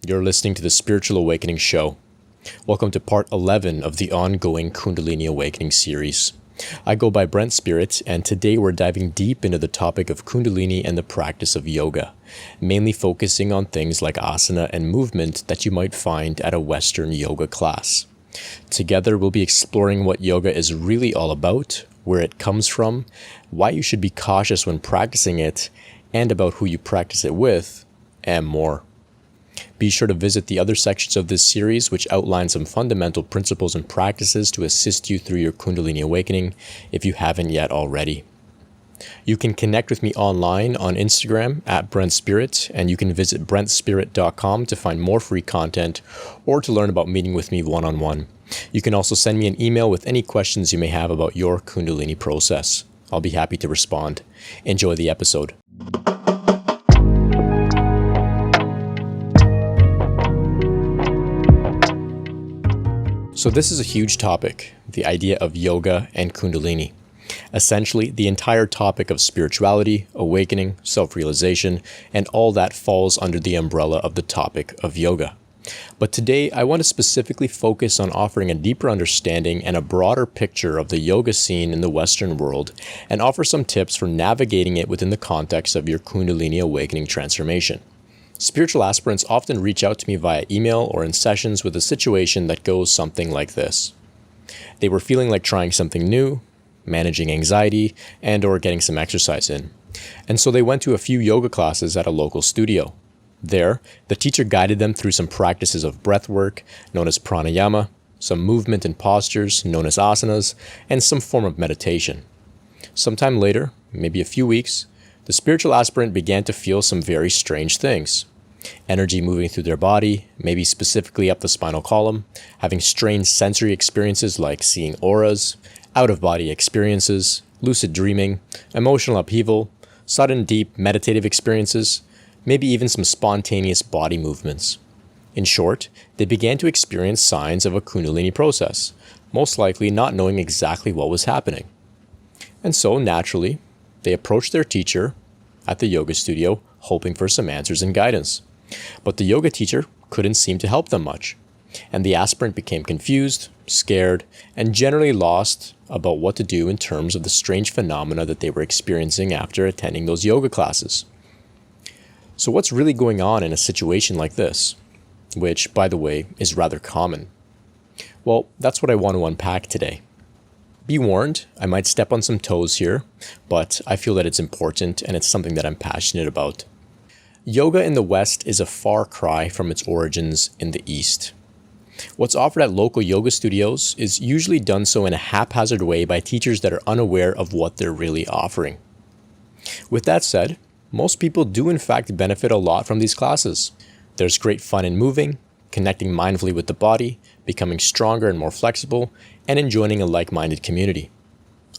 You're listening to the Spiritual Awakening Show. Welcome to part 11 of the ongoing Kundalini Awakening series. I go by Brent Spirit, and today we're diving deep into the topic of Kundalini and the practice of yoga, mainly focusing on things like asana and movement that you might find at a Western yoga class. Together, we'll be exploring what yoga is really all about, where it comes from, why you should be cautious when practicing it, and about who you practice it with, and more. Be sure to visit the other sections of this series, which outline some fundamental principles and practices to assist you through your Kundalini awakening if you haven't yet already. You can connect with me online on Instagram at Brent Spirit, and you can visit brentspirit.com to find more free content or to learn about meeting with me one-on-one. You can also send me an email with any questions you may have about your Kundalini process. I'll be happy to respond. Enjoy the episode. So this is a huge topic, the idea of yoga and Kundalini. Essentially, the entire topic of spirituality, awakening, self-realization, and all that falls under the umbrella of the topic of yoga. But today, I want to specifically focus on offering a deeper understanding and a broader picture of the yoga scene in the Western world, and offer some tips for navigating it within the context of your Kundalini awakening transformation. Spiritual aspirants often reach out to me via email or in sessions with a situation that goes something like this. They were feeling like trying something new, managing anxiety, and or getting some exercise in. And so they went to a few yoga classes at a local studio. There, the teacher guided them through some practices of breath work, known as pranayama, some movement and postures, known as asanas, and some form of meditation. Sometime later, maybe a few weeks, the spiritual aspirant began to feel some very strange things. Energy moving through their body, maybe specifically up the spinal column, having strange sensory experiences like seeing auras, out-of-body experiences, lucid dreaming, emotional upheaval, sudden deep meditative experiences, maybe even some spontaneous body movements. In short, they began to experience signs of a Kundalini process, most likely not knowing exactly what was happening. And so, naturally, they approached their teacher at the yoga studio, hoping for some answers and guidance. But the yoga teacher couldn't seem to help them much, and the aspirant became confused, scared, and generally lost about what to do in terms of the strange phenomena that they were experiencing after attending those yoga classes. So what's really going on in a situation like this? Which, by the way, is rather common. Well, that's what I want to unpack today. Be warned, I might step on some toes here, but I feel that it's important and it's something that I'm passionate about. Yoga in the West is a far cry from its origins in the East. What's offered at local yoga studios is usually done so in a haphazard way by teachers that are unaware of what they're really offering. With that said, most people do in fact benefit a lot from these classes. There's great fun in moving, connecting mindfully with the body, becoming stronger and more flexible, and in joining a like-minded community.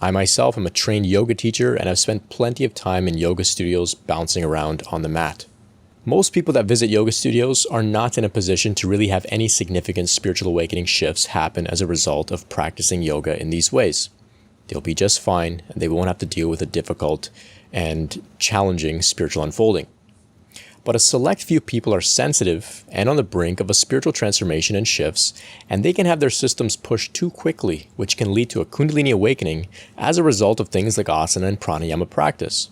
I myself am a trained yoga teacher and have spent plenty of time in yoga studios bouncing around on the mat. Most people that visit yoga studios are not in a position to really have any significant spiritual awakening shifts happen as a result of practicing yoga in these ways. They'll be just fine and they won't have to deal with a difficult and challenging spiritual unfolding. But a select few people are sensitive and on the brink of a spiritual transformation and shifts, and they can have their systems pushed too quickly, which can lead to a Kundalini awakening as a result of things like asana and pranayama practice.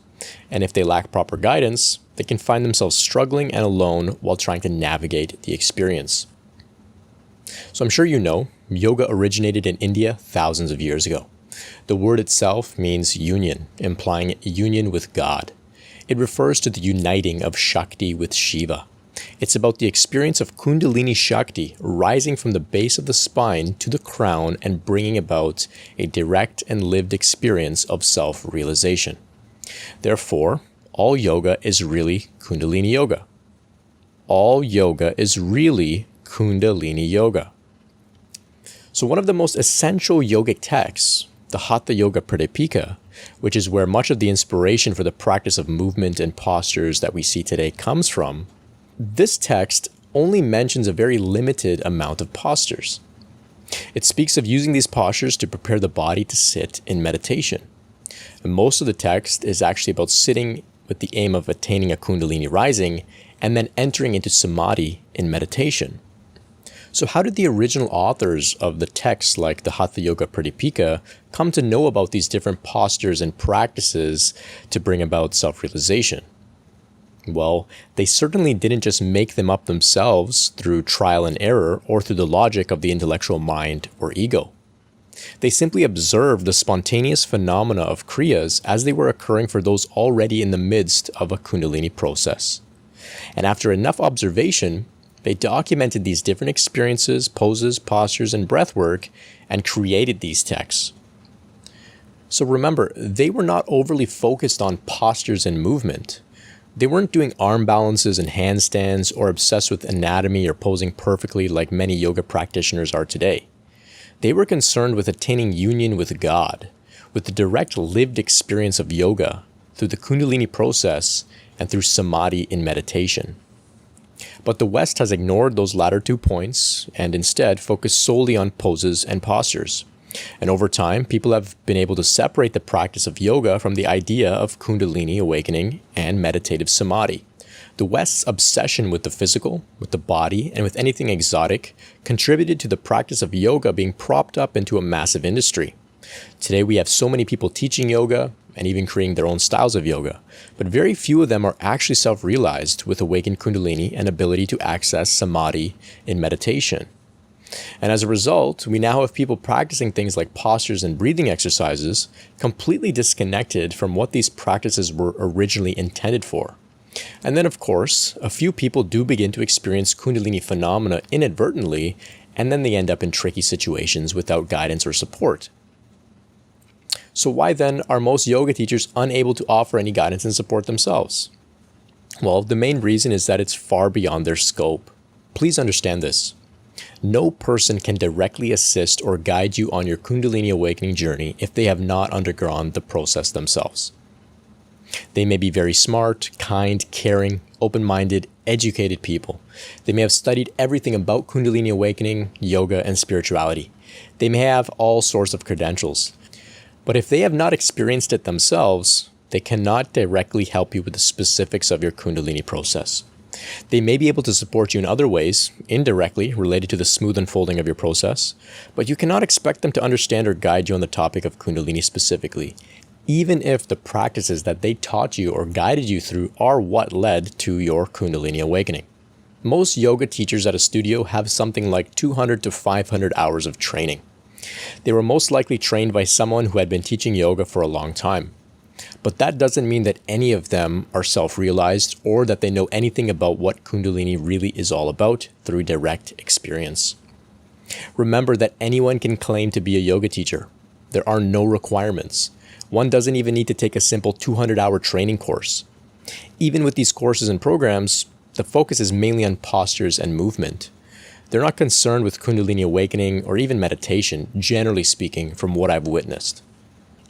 And if they lack proper guidance, they can find themselves struggling and alone while trying to navigate the experience. So I'm sure you know, yoga originated in India thousands of years ago. The word itself means union, implying union with God. It refers to the uniting of Shakti with Shiva. It's about the experience of Kundalini Shakti rising from the base of the spine to the crown and bringing about a direct and lived experience of self-realization. Therefore, all yoga is really Kundalini Yoga. All yoga is really Kundalini Yoga. So one of the most essential yogic texts, the Hatha Yoga Pradipika, which is where much of the inspiration for the practice of movement and postures that we see today comes from, this text only mentions a very limited amount of postures. It speaks of using these postures to prepare the body to sit in meditation. And most of the text is actually about sitting with the aim of attaining a Kundalini rising and then entering into Samadhi in meditation. So how did the original authors of the texts like the Hatha Yoga Pradipika come to know about these different postures and practices to bring about self-realization? Well, they certainly didn't just make them up themselves through trial and error or through the logic of the intellectual mind or ego. They simply observed the spontaneous phenomena of kriyas as they were occurring for those already in the midst of a Kundalini process. And after enough observation, they documented these different experiences, poses, postures, and breathwork, and created these texts. So remember, they were not overly focused on postures and movement. They weren't doing arm balances and handstands or obsessed with anatomy or posing perfectly like many yoga practitioners are today. They were concerned with attaining union with God, with the direct lived experience of yoga through the Kundalini process and through Samadhi in meditation. But the West has ignored those latter 2 points and instead focused solely on poses and postures. And over time, people have been able to separate the practice of yoga from the idea of Kundalini awakening and meditative Samadhi. The West's obsession with the physical, with the body, and with anything exotic contributed to the practice of yoga being propped up into a massive industry. Today we have so many people teaching yoga and even creating their own styles of yoga, but very few of them are actually self-realized with awakened Kundalini and ability to access Samadhi in meditation. And as a result, we now have people practicing things like postures and breathing exercises completely disconnected from what these practices were originally intended for. And then, of course, a few people do begin to experience Kundalini phenomena inadvertently, and then they end up in tricky situations without guidance or support. So why then are most yoga teachers unable to offer any guidance and support themselves? Well, the main reason is that it's far beyond their scope. Please understand this. No person can directly assist or guide you on your Kundalini awakening journey if they have not undergone the process themselves. They may be very smart, kind, caring, open-minded, educated people. They may have studied everything about Kundalini awakening, yoga, and spirituality. They may have all sorts of credentials. But if they have not experienced it themselves, they cannot directly help you with the specifics of your Kundalini process. They may be able to support you in other ways, indirectly related to the smooth unfolding of your process, but you cannot expect them to understand or guide you on the topic of Kundalini specifically, even if the practices that they taught you or guided you through are what led to your Kundalini awakening. Most yoga teachers at a studio have something like 200 to 500 hours of training. They were most likely trained by someone who had been teaching yoga for a long time. But that doesn't mean that any of them are self-realized or that they know anything about what Kundalini really is all about through direct experience. Remember that anyone can claim to be a yoga teacher. There are no requirements. One doesn't even need to take a simple 200-hour training course. Even with these courses and programs, the focus is mainly on postures and movement. They're not concerned with Kundalini awakening or even meditation, generally speaking, from what I've witnessed.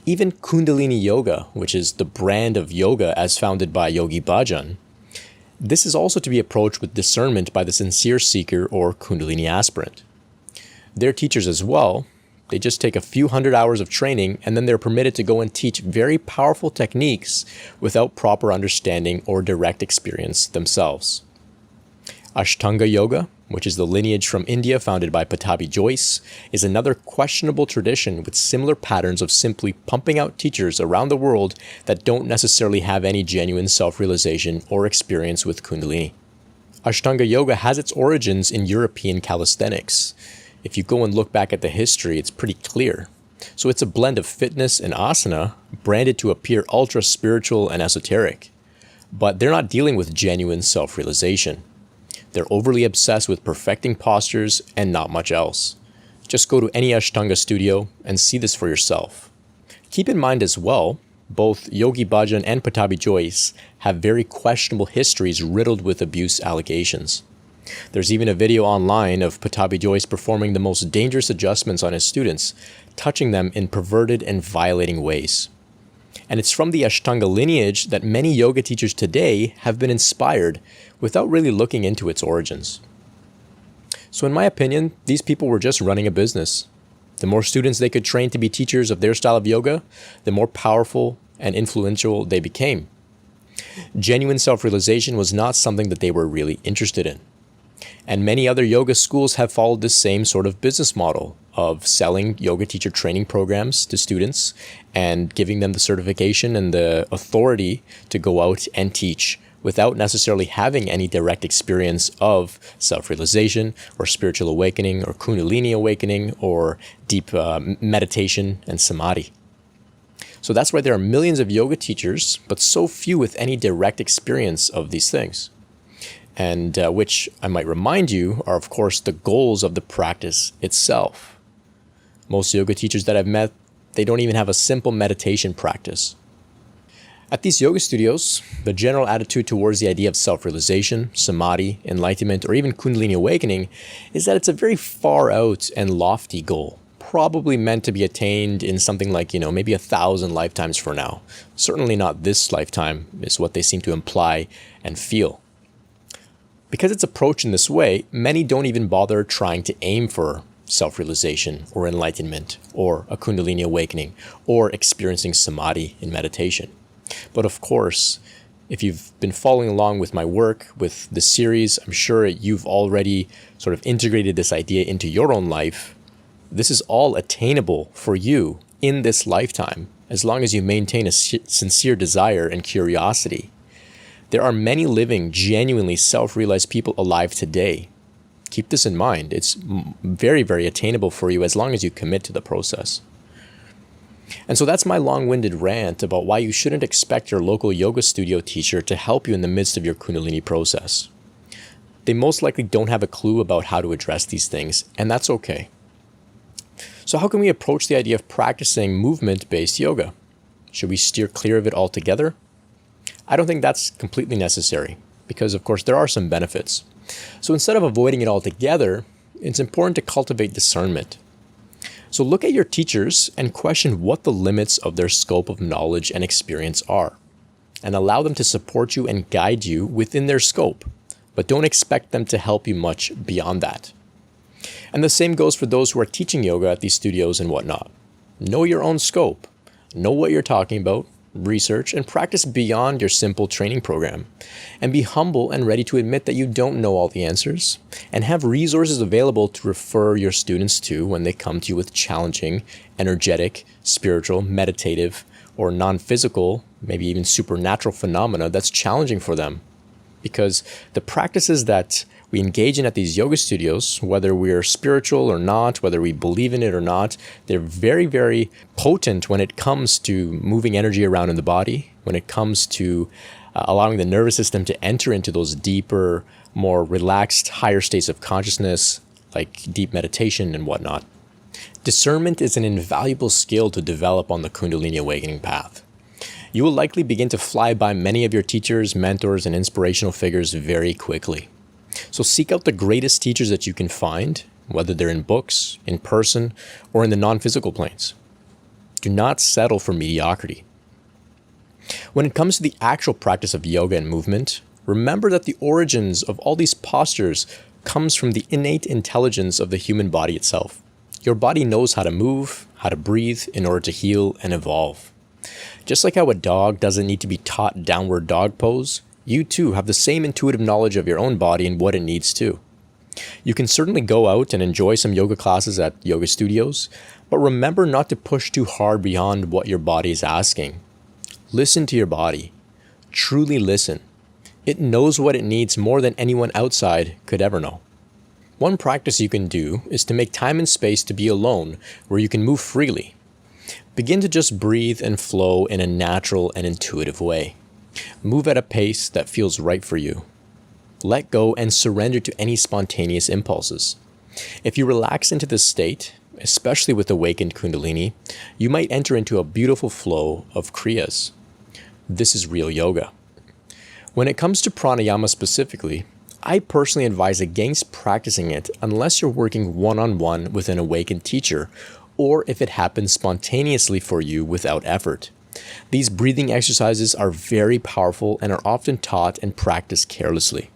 Even Kundalini Yoga, which is the brand of yoga as founded by Yogi Bhajan, this is also to be approached with discernment by the sincere seeker or Kundalini aspirant. They're teachers as well. They just take a few hundred hours of training and then they're permitted to go and teach very powerful techniques without proper understanding or direct experience themselves. Ashtanga Yoga, which is the lineage from India founded by Pattabhi Jois, is another questionable tradition with similar patterns of simply pumping out teachers around the world that don't necessarily have any genuine self-realization or experience with Kundalini. Ashtanga Yoga has its origins in European calisthenics. If you go and look back at the history, it's pretty clear. So it's a blend of fitness and asana, branded to appear ultra-spiritual and esoteric. But they're not dealing with genuine self-realization. They're overly obsessed with perfecting postures and not much else. Just go to any Ashtanga studio and see this for yourself. Keep in mind as well, both Yogi Bhajan and Pattabhi Jois have very questionable histories riddled with abuse allegations. There's even a video online of Pattabhi Jois performing the most dangerous adjustments on his students, touching them in perverted and violating ways. And it's from the Ashtanga lineage that many yoga teachers today have been inspired without really looking into its origins. So in my opinion, these people were just running a business. The more students they could train to be teachers of their style of yoga, the more powerful and influential they became. Genuine self-realization was not something that they were really interested in. And many other yoga schools have followed this same sort of business model of selling yoga teacher training programs to students and giving them the certification and the authority to go out and teach without necessarily having any direct experience of self-realization or spiritual awakening or Kundalini awakening or deep meditation and Samadhi. So that's why there are millions of yoga teachers, but so few with any direct experience of these things. And which I might remind you are, of course, the goals of the practice itself. Most yoga teachers that I've met, they don't even have a simple meditation practice. At these yoga studios, the general attitude towards the idea of self-realization, Samadhi, enlightenment, or even Kundalini awakening is that it's a very far out and lofty goal, probably meant to be attained in something like, maybe 1,000 lifetimes from now. Certainly not this lifetime is what they seem to imply and feel. Because it's approached in this way, many don't even bother trying to aim for self-realization or enlightenment or a Kundalini awakening or experiencing Samadhi in meditation. But of course, if you've been following along with my work, with the series, I'm sure you've already sort of integrated this idea into your own life. This is all attainable for you in this lifetime, as long as you maintain a sincere desire and curiosity. There are many living, genuinely self-realized people alive today. Keep this in mind. It's very, very attainable for you as long as you commit to the process. And so that's my long-winded rant about why you shouldn't expect your local yoga studio teacher to help you in the midst of your Kundalini process. They most likely don't have a clue about how to address these things, and that's okay. So how can we approach the idea of practicing movement-based yoga? Should we steer clear of it altogether? I don't think that's completely necessary because, of course, there are some benefits. So instead of avoiding it altogether, it's important to cultivate discernment. So look at your teachers and question what the limits of their scope of knowledge and experience are, and allow them to support you and guide you within their scope, but don't expect them to help you much beyond that. And the same goes for those who are teaching yoga at these studios and whatnot. Know your own scope, know what you're talking about, research, and practice beyond your simple training program. And be humble and ready to admit that you don't know all the answers, and have resources available to refer your students to when they come to you with challenging, energetic, spiritual, meditative, or non-physical, maybe even supernatural phenomena that's challenging for them. Because the practices that we engage in at these yoga studios, whether we're spiritual or not, whether we believe in it or not, they're very, very potent when it comes to moving energy around in the body, when it comes to allowing the nervous system to enter into those deeper, more relaxed, higher states of consciousness, like deep meditation and whatnot. Discernment is an invaluable skill to develop on the Kundalini awakening path. You will likely begin to fly by many of your teachers, mentors, and inspirational figures very quickly. So seek out the greatest teachers that you can find, whether they're in books, in person, or in the non-physical planes. Do not settle for mediocrity. When it comes to the actual practice of yoga and movement, remember that the origins of all these postures comes from the innate intelligence of the human body itself. Your body knows how to move, how to breathe in order to heal and evolve. Just like how a dog doesn't need to be taught downward dog pose, you too have the same intuitive knowledge of your own body and what it needs to. You can certainly go out and enjoy some yoga classes at yoga studios, but remember not to push too hard beyond what your body is asking. Listen to your body. Truly listen. It knows what it needs more than anyone outside could ever know. One practice you can do is to make time and space to be alone where you can move freely. Begin to just breathe and flow in a natural and intuitive way. Move at a pace that feels right for you. Let go and surrender to any spontaneous impulses. If you relax into this state, especially with awakened Kundalini, you might enter into a beautiful flow of Kriyas. This is real yoga. When it comes to pranayama specifically, I personally advise against practicing it unless you're working one-on-one with an awakened teacher, or if it happens spontaneously for you without effort. These breathing exercises are very powerful and are often taught and practiced carelessly.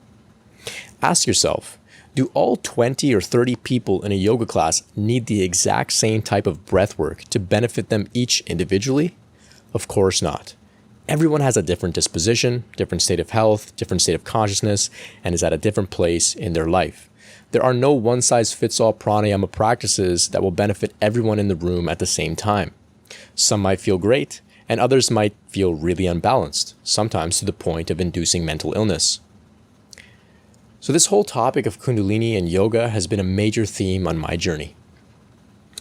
Ask yourself, do all 20 or 30 people in a yoga class need the exact same type of breath work to benefit them each individually? Of course not. Everyone has a different disposition, different state of health, different state of consciousness, and is at a different place in their life. There are no one-size-fits-all pranayama practices that will benefit everyone in the room at the same time. Some might feel great, and others might feel really unbalanced, sometimes to the point of inducing mental illness. So this whole topic of Kundalini and yoga has been a major theme on my journey.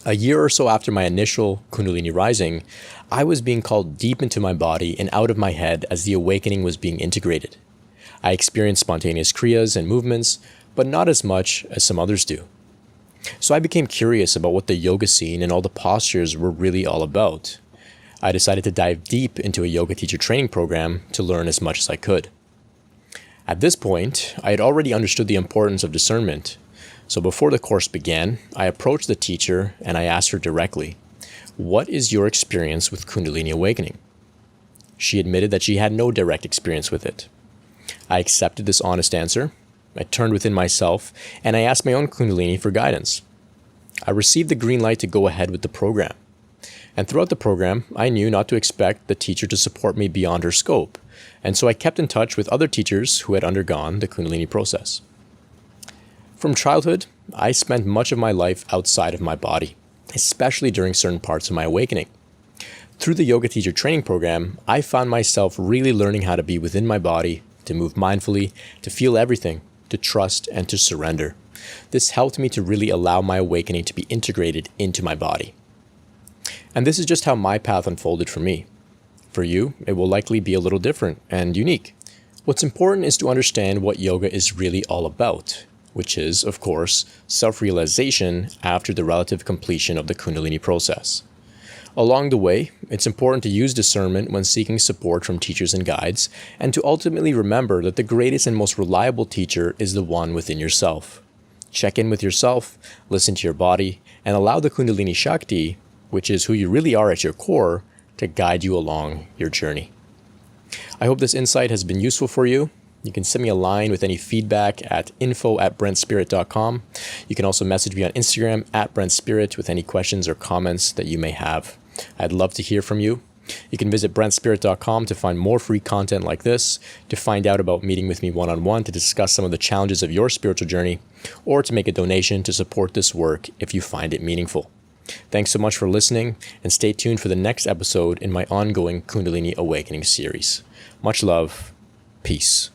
A year or so after my initial Kundalini rising, I was being called deep into my body and out of my head as the awakening was being integrated. I experienced spontaneous kriyas and movements, but not as much as some others do. So I became curious about what the yoga scene and all the postures were really all about. I decided to dive deep into a yoga teacher training program to learn as much as I could. At this point, I had already understood the importance of discernment. So before the course began, I approached the teacher and I asked her directly, "What is your experience with Kundalini awakening?" She admitted that she had no direct experience with it. I accepted this honest answer. I turned within myself and I asked my own Kundalini for guidance. I received the green light to go ahead with the program. And throughout the program, I knew not to expect the teacher to support me beyond her scope. And so I kept in touch with other teachers who had undergone the Kundalini process. From childhood, I spent much of my life outside of my body, especially during certain parts of my awakening. Through the yoga teacher training program, I found myself really learning how to be within my body, to move mindfully, to feel everything, to trust, and to surrender. This helped me to really allow my awakening to be integrated into my body. And this is just how my path unfolded for me. For you, it will likely be a little different and unique. What's important is to understand what yoga is really all about, which is, of course, self-realization after the relative completion of the Kundalini process. Along the way, it's important to use discernment when seeking support from teachers and guides, and to ultimately remember that the greatest and most reliable teacher is the one within yourself. Check in with yourself, listen to your body, and allow the Kundalini Shakti, which is who you really are at your core, to guide you along your journey. I hope this insight has been useful for you. You can send me a line with any feedback at info@brentspirit.com. You can also message me on Instagram @brentspirit with any questions or comments that you may have. I'd love to hear from you. You can visit brentspirit.com to find more free content like this, to find out about meeting with me one-on-one to discuss some of the challenges of your spiritual journey, or to make a donation to support this work if you find it meaningful. Thanks so much for listening, and stay tuned for the next episode in my ongoing Kundalini Awakening series. Much love. Peace.